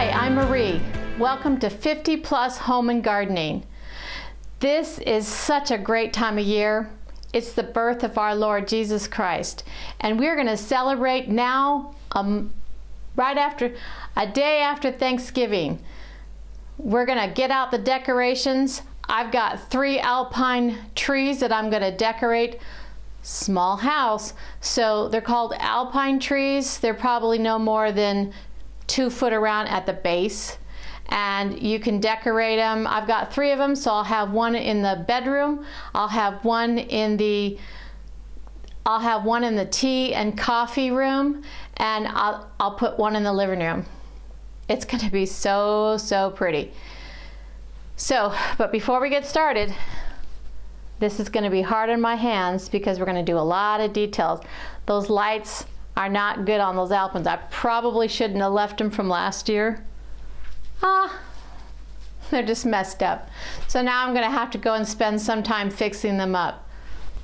Hi, I'm Marie. Welcome to 50 Plus Home and Gardening. This is such a great time of year. It's the birth of our Lord Jesus Christ, and we're going to celebrate now right after a day after Thanksgiving. We're going to get out the decorations. I've got 3 alpine trees that I'm going to decorate. Small house, so they're called alpine trees. They're probably no more than 2 foot around at the base, and you can decorate them. I've got 3 of them, so I'll have one in the bedroom, I'll have one in the tea and coffee room, and I'll put one in the living room. It's going to be so pretty. But before we get started, this is going to be hard on my hands because we're going to do a lot of details. Those lights are not good on those alpines. I probably shouldn't have left them from last year. They're just messed up. So now I'm going to have to go and spend some time fixing them up.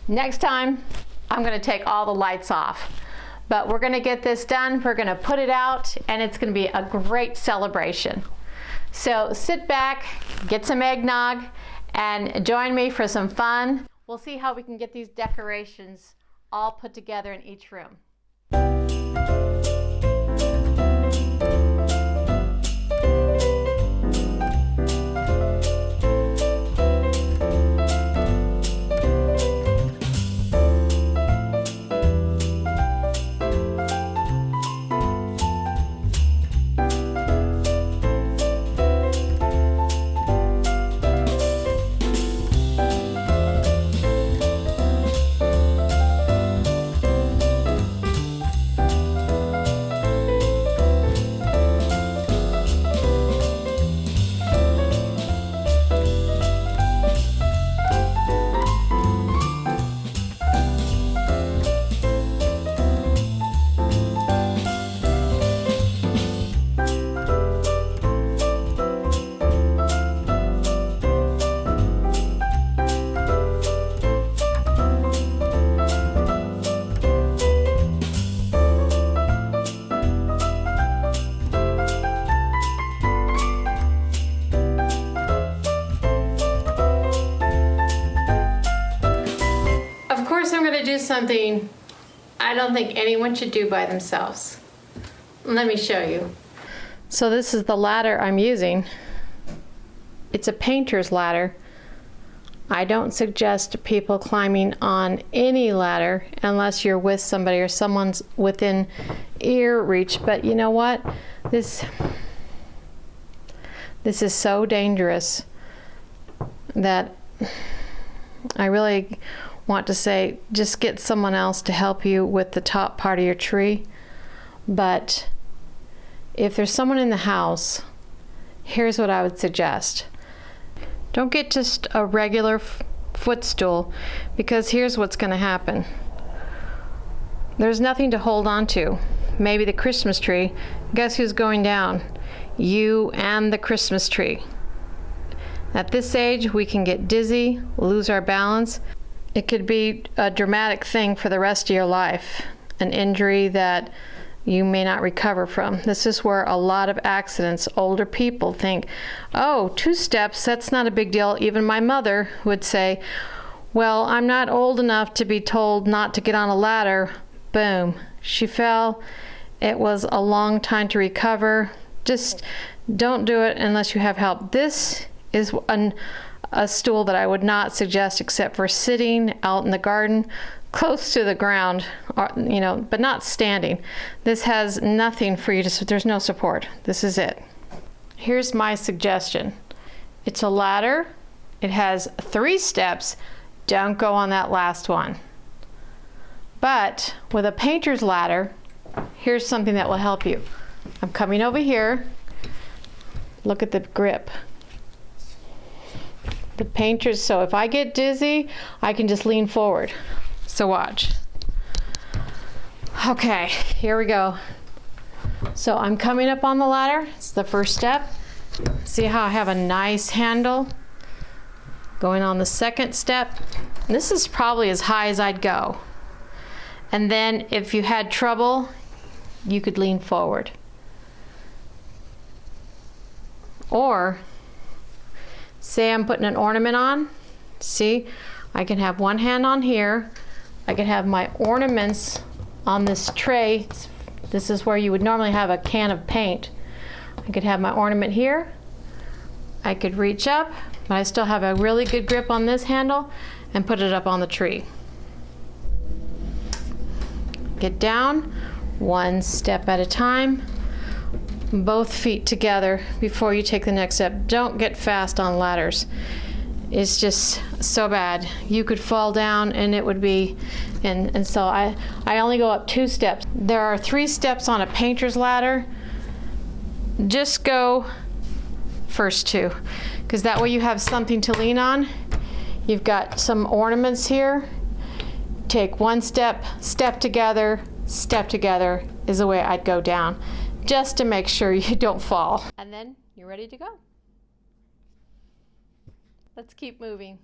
Next time, I'm going to take all the lights off. But we're going to get this done. We're going to put it out, and it's going to be a great celebration. So sit back, get some eggnog, and join me for some fun. We'll see how we can get these decorations all put together in each room. I'm going to do something I don't think anyone should do by themselves. Let me show you. So this is the ladder I'm using. It's a painter's ladder. I don't suggest people climbing on any ladder unless you're with somebody or someone's within ear reach. But you know what? This is so dangerous that I really want to say just get someone else to help you with the top part of your tree. But if there's someone in the house, here's what I would suggest. Don't get just a regular footstool, because here's what's going to happen. There's nothing to hold on to. Maybe the Christmas tree. Guess who's going down? You and the Christmas tree. At this age, we can get dizzy, lose our balance. It could be a dramatic thing for the rest of your life, an injury that you may not recover from. This is where a lot of accidents, older people think, oh, 2 steps, that's not a big deal. Even my mother would say, well, I'm not old enough to be told not to get on a ladder. Boom, she fell. It was a long time to recover. Just don't do it unless you have help. This is a stool that I would not suggest except for sitting out in the garden close to the ground, or, but not standing. This has nothing for you to, there's no support. This is it. Here's my suggestion. It's a ladder. It has 3 steps. Don't go on that last one. But with a painter's ladder, here's something that will help you. I'm coming over here. Look at the grip. The painters, so if I get dizzy, I can just lean forward. So watch. Okay, here we go. So I'm coming up on the ladder. It's the first step. See how I have a nice handle? Going on the second step. This is probably as high as I'd go. And then if you had trouble, you could lean forward. Or say I'm putting an ornament on. See, I can have one hand on here. I can have my ornaments on this tray. This is where you would normally have a can of paint. I could have my ornament here. I could reach up, but I still have a really good grip on this handle and put it up on the tree. Get down, one step at a time, both feet together before you take the next step. Don't get fast on ladders. It's just so bad. You could fall down and it would be, and so I only go up 2 steps. There are 3 steps on a painter's ladder. Just go first 2, because that way you have something to lean on. You've got some ornaments here. Take 1 step, step together is the way I'd go down, just to make sure you don't fall. And then you're ready to go. Let's keep moving.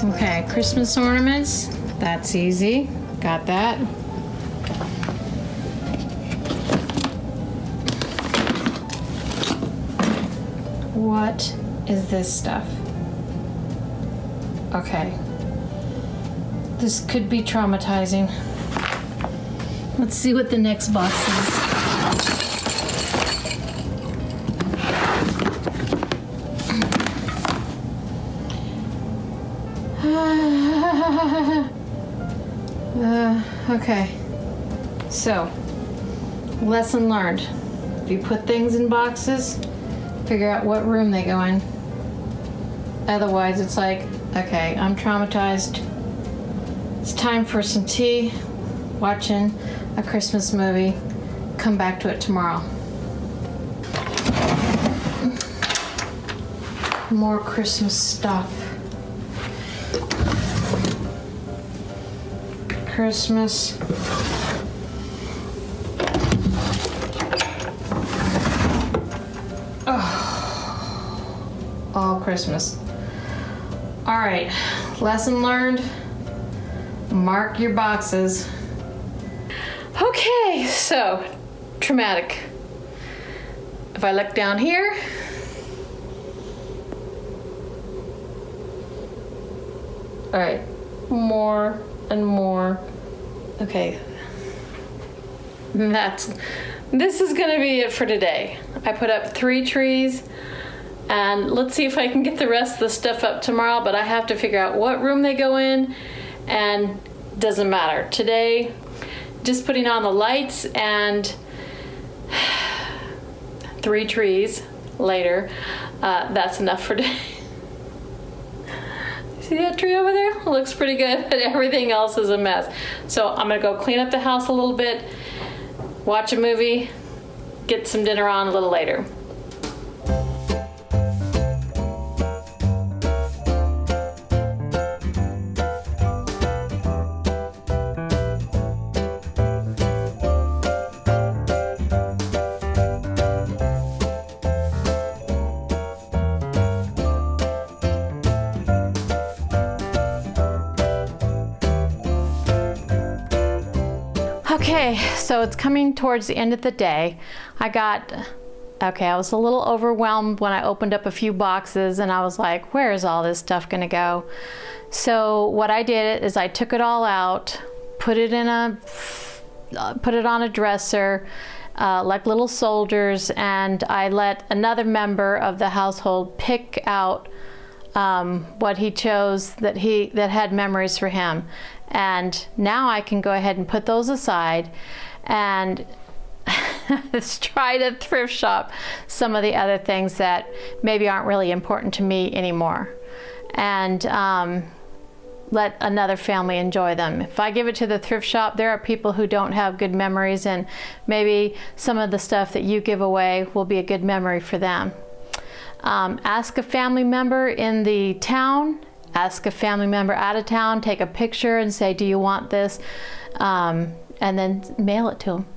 Okay, Christmas ornaments, that's easy. Got that. What is this stuff? Okay. This could be traumatizing. Let's see what the next box is. Okay, so lesson learned. If you put things in boxes, figure out what room they go in. Otherwise, it's like, okay, I'm traumatized. It's time for some tea, watching a Christmas movie. Come back to it tomorrow. More Christmas stuff. Christmas. Oh, all Christmas. All right, lesson learned. Mark your boxes. Okay, so traumatic. If I look down here, all right, more and more. Okay, this is gonna be it for today. I put up 3 trees, and let's see if I can get the rest of the stuff up tomorrow, but I have to figure out what room they go in, and doesn't matter. Today, just putting on the lights and 3 trees later, that's enough for today. See that tree over there? It looks pretty good, but everything else is a mess. So I'm gonna go clean up the house a little bit, watch a movie, get some dinner on a little later. Okay, so it's coming towards the end of the day. I was a little overwhelmed when I opened up a few boxes, and I was like, where is all this stuff gonna go? So what I did is I took it all out, put it on a dresser, like little soldiers, and I let another member of the household pick out what he chose that had memories for him. And now I can go ahead and put those aside and let's try to thrift shop some of the other things that maybe aren't really important to me anymore, and let another family enjoy them. If I give it to the thrift shop, there are people who don't have good memories, and maybe some of the stuff that you give away will be a good memory for them. Ask a family member in the town, ask a family member out of town, take a picture and say, do you want this? And then mail it to them.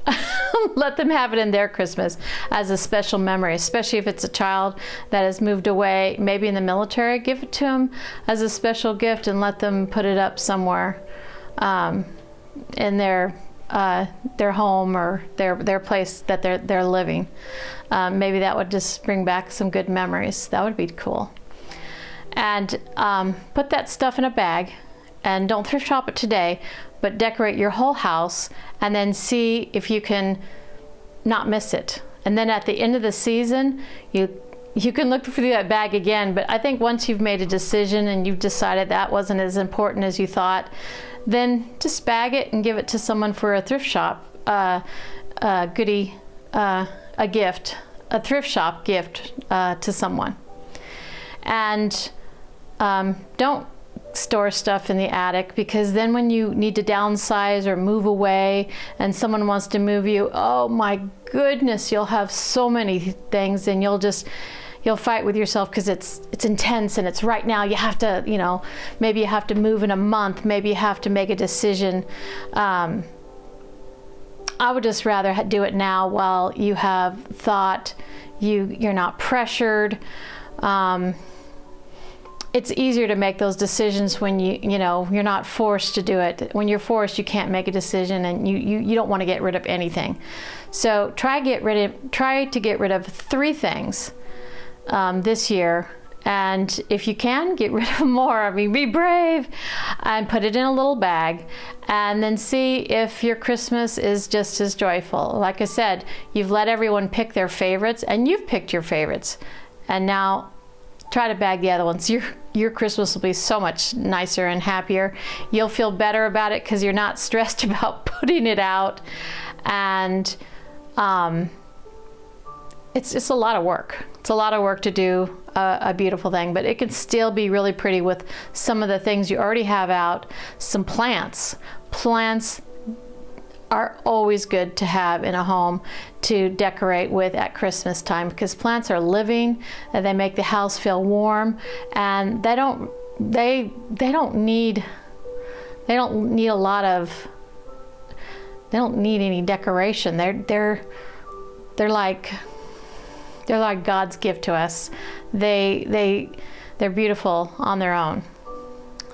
Let them have it in their Christmas as a special memory, especially if it's a child that has moved away, maybe in the military. Give it to them as a special gift and let them put it up somewhere in their home or their place that they're living. Maybe that would just bring back some good memories. That would be cool. And put that stuff in a bag, and don't thrift shop it today, but decorate your whole house and then see if you can not miss it. And then at the end of the season, you can look through that bag again, but I think once you've made a decision and you've decided that wasn't as important as you thought, then just bag it and give it to someone for a thrift shop goodie, a gift, a thrift shop gift to someone. And don't store stuff in the attic, because then when you need to downsize or move away and someone wants to move you, oh my goodness, you'll have so many things, and you'll fight with yourself because it's intense and it's right now. You have to, maybe you have to move in a month, maybe you have to make a decision. I would just rather do it now while you have thought, you're not pressured. It's easier to make those decisions when you're not forced to do it. When you're forced, you can't make a decision, and you don't want to get rid of anything. So try to get rid of 3 things this year, and if you can, get rid of more. I mean, be brave and put it in a little bag, and then see if your Christmas is just as joyful. Like I said, you've let everyone pick their favorites, and you've picked your favorites, and now try to bag the other ones. Your Christmas will be so much nicer and happier. You'll feel better about it because you're not stressed about putting it out. And it's a lot of work. It's a lot of work to do a beautiful thing, but it can still be really pretty with some of the things you already have out. Some plants. Plants are always good to have in a home to decorate with at Christmas time, because plants are living and they make the house feel warm, and they don't need any decoration. They're like God's gift to us. They're beautiful on their own.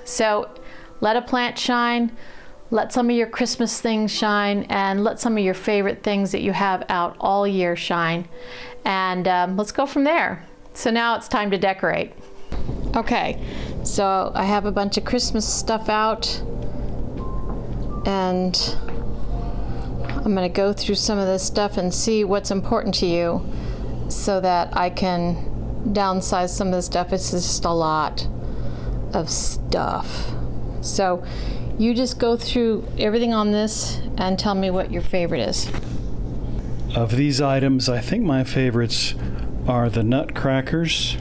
So let a plant shine. Let some of your Christmas things shine, and let some of your favorite things that you have out all year shine. And let's go from there. So now it's time to decorate. Okay, so I have a bunch of Christmas stuff out, and I'm going to go through some of this stuff and see what's important to you so that I can downsize some of this stuff. It's just a lot of stuff. So you just go through everything on this and tell me what your favorite is. Of these items, I think my favorites are the nutcrackers.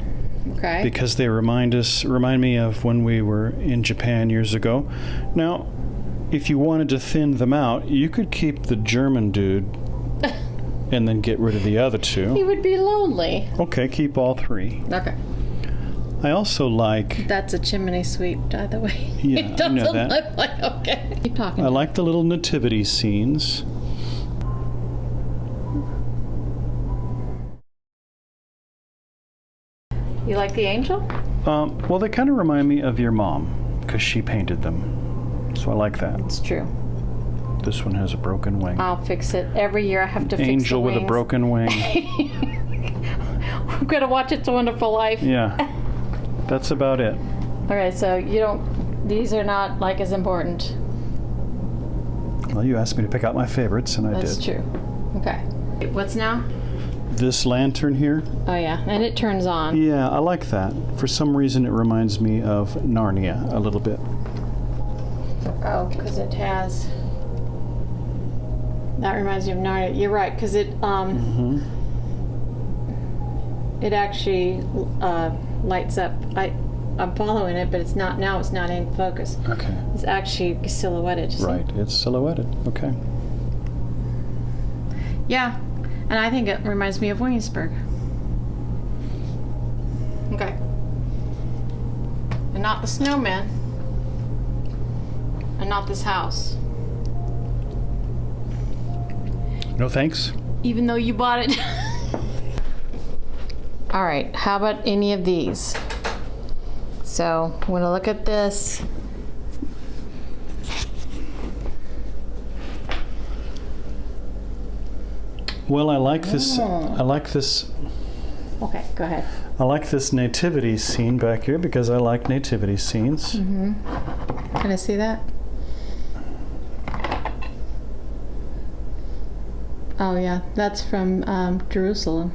Okay. Because they remind me of when we were in Japan years ago. Now, if you wanted to thin them out, you could keep the German dude and then get rid of the other 2. He would be lonely. Okay, keep all 3. Okay. I also like... That's a chimney sweep, by the way. Yeah, it doesn't I know that. look like... Okay. Keep talking. I like the little nativity scenes. You like the angel? Well, they kind of remind me of your mom, because she painted them. So I like that. It's true. This one has a broken wing. I'll fix it. Every year I have to fix the Angel with a broken wing. We've got to watch It's a Wonderful Life. Yeah. That's about it. Okay, so these are not like as important. Well, you asked me to pick out my favorites, and I did. That's true. Okay. What's now? This lantern here. Oh yeah, and it turns on. Yeah, I like that. For some reason, it reminds me of Narnia a little bit. Oh, because it has. That reminds me of Narnia. You're right, because it it actually lights up. I'm following it, but it's not now. It's not in focus. Okay. It's actually silhouetted. Right, it's silhouetted. Okay. Yeah, and I think it reminds me of Williamsburg. Okay. And not the snowman. And not this house. No thanks. Even though you bought it. All right, how about any of these? So I'm gonna look at this. Well, I like this. I like this. Okay, go ahead. I like this nativity scene back here because I like nativity scenes. Can I see that? Oh yeah, that's from Jerusalem.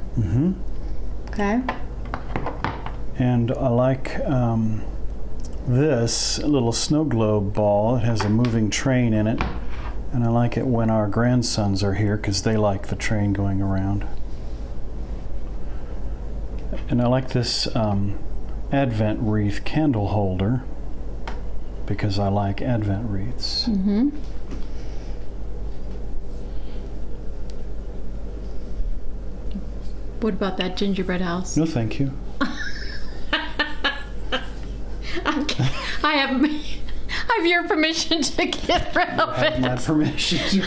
Okay. And I like this little snow globe ball. It has a moving train in it. And I like it when our grandsons are here because they like the train going around. And I like this Advent wreath candle holder because I like Advent wreaths. What about that gingerbread house? No, thank you. I have your permission to get rid of I have my permission.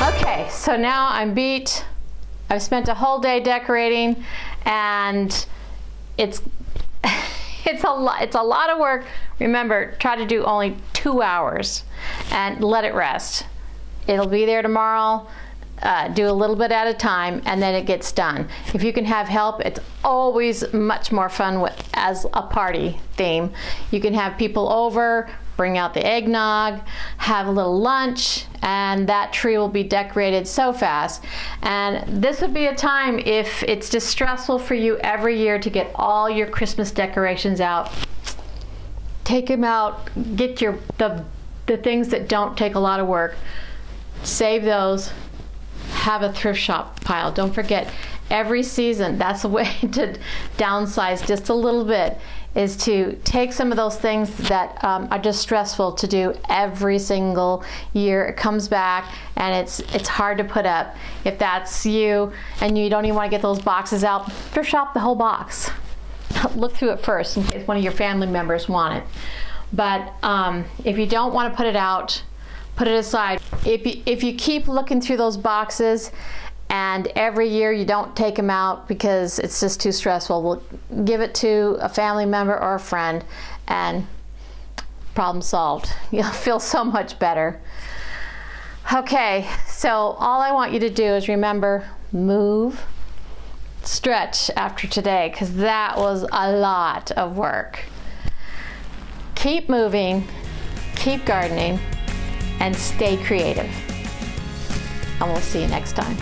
Okay, so now I'm beat. I've spent a whole day decorating, and it's it's a lot of work. Remember, try to do only 2 hours and let it rest. It'll be there tomorrow. Do a little bit at a time, and then it gets done. If you can have help, it's always much more fun as a party theme. You can have people over, bring out the eggnog, have a little lunch, and that tree will be decorated so fast. And this would be a time, if it's just stressful for you every year to get all your Christmas decorations out, take them out, get the things that don't take a lot of work. Save those. Have a thrift shop pile. Don't forget, every season, that's a way to downsize just a little bit, is to take some of those things that are just stressful to do every single year. It comes back and it's hard to put up. If that's you and you don't even want to get those boxes out, thrift shop the whole box. Look through it first in case one of your family members want it. But if you don't want to put it out, put it aside. If you keep looking through those boxes and every year you don't take them out because it's just too stressful, we'll give it to a family member or a friend and problem solved. You'll feel so much better. Okay, so all I want you to do is remember, move, stretch after today, because that was a lot of work. Keep moving, keep gardening, and stay creative. And we'll see you next time.